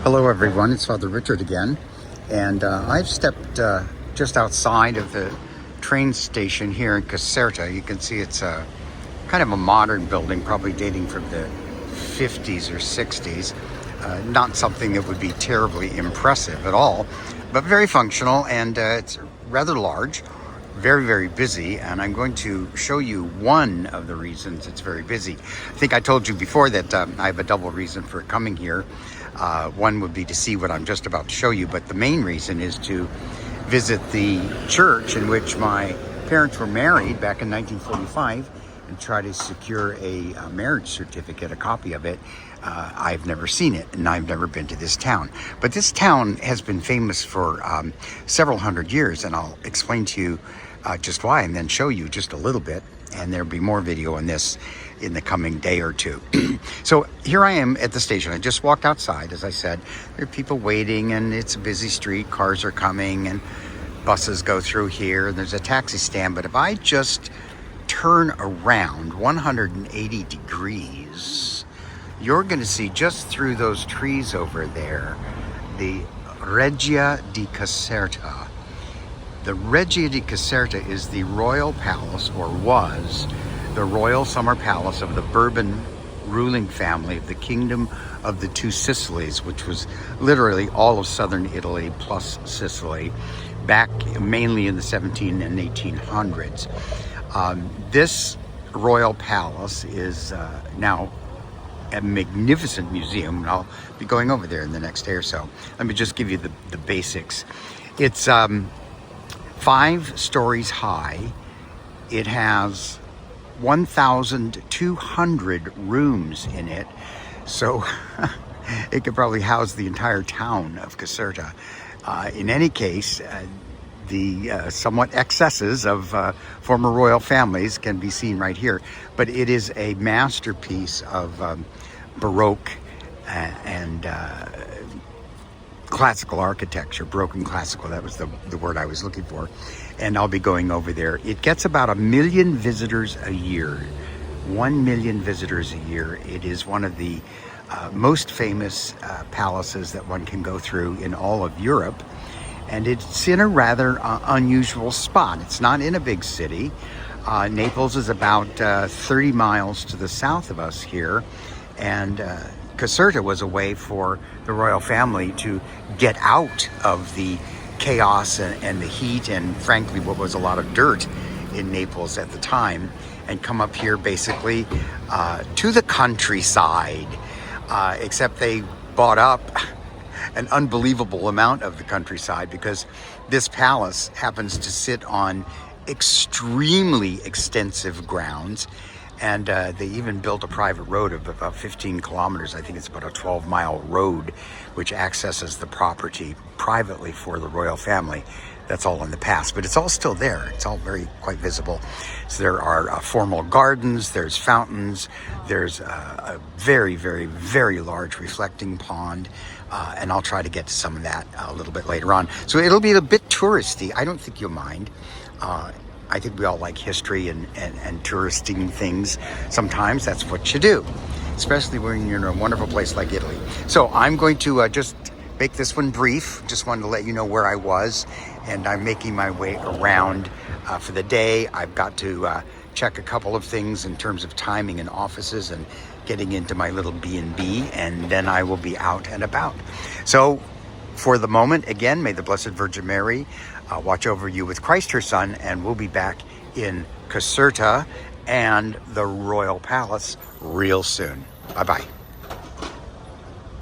Hello everyone, it's Father Richard again, and I've stepped just outside of the train station here in Caserta. You can see it's kind of a modern building, probably dating from the 50s or 60s. Not something that would be terribly impressive at all, but very functional, and it's rather large, very, very busy, and I'm going to show you one of the reasons it's very busy. I think I told you before that I have a double reason for coming here. One would be to see what I'm just about to show you, but the main reason is to visit the church in which my parents were married back in 1945 and try to secure a marriage certificate, a copy of it. I've never seen it, and I've never been to this town. But this town has been famous for several hundred years, and I'll explain to you just why, and then show you just a little bit, and there'll be more video on this in the coming day or two. So here I am at the station. I just walked outside. As I said, there are people waiting, and it's a busy street. Cars are coming, and buses go through here, and there's a taxi stand. But if I just turn around 180 degrees, you're going to see just through those trees over there the Regia di Caserta. The Regia di Caserta is the royal palace, or was the royal summer palace of the Bourbon ruling family of the Kingdom of the Two Sicilies, which was literally all of southern Italy plus Sicily, back mainly in the 17 and 1800s. This royal palace is now a magnificent museum, and I'll be going over there in the next day or so. Let me just give you the basics. It's 5 stories high. It has 1,200 rooms in it, so it could probably house the entire town of Caserta. In any case, the somewhat excesses of former royal families can be seen right here, but it is a masterpiece of Baroque and classical architecture, Baroque and classical. That was the word I was looking for, and I'll be going over there. It gets about 1 million visitors a year. 1 million visitors a year. It is one of the most famous palaces that one can go through in all of Europe, and it's in a rather unusual spot. It's not in a big city. Naples is about 30 miles to the south of us here, and Caserta was a way for the royal family to get out of the chaos and the heat and, frankly, what was a lot of dirt in Naples at the time, and come up here basically to the countryside, except they bought up an unbelievable amount of the countryside, because this palace happens to sit on extremely extensive grounds. And they even built a private road of about 15 kilometers. I think it's about a 12-mile road, which accesses the property privately for the royal family. That's all in the past, but it's all still there. It's all quite visible. So there are formal gardens, there's fountains, there's a very, very, very large reflecting pond, and I'll try to get to some of that a little bit later on. So it'll be a bit touristy. I don't think you'll mind. I think we all like history and touristing things. Sometimes that's what you do, especially when you're in a wonderful place like Italy. So I'm going to just make this one brief. Just wanted to let you know where I was, and I'm making my way around for the day. I've got to check a couple of things in terms of timing and offices and getting into my little B&B, and then I will be out and about. So for the moment, again, may the Blessed Virgin Mary watch over you with Christ her Son, and we'll be back in Caserta and the Royal Palace real soon. Bye-bye.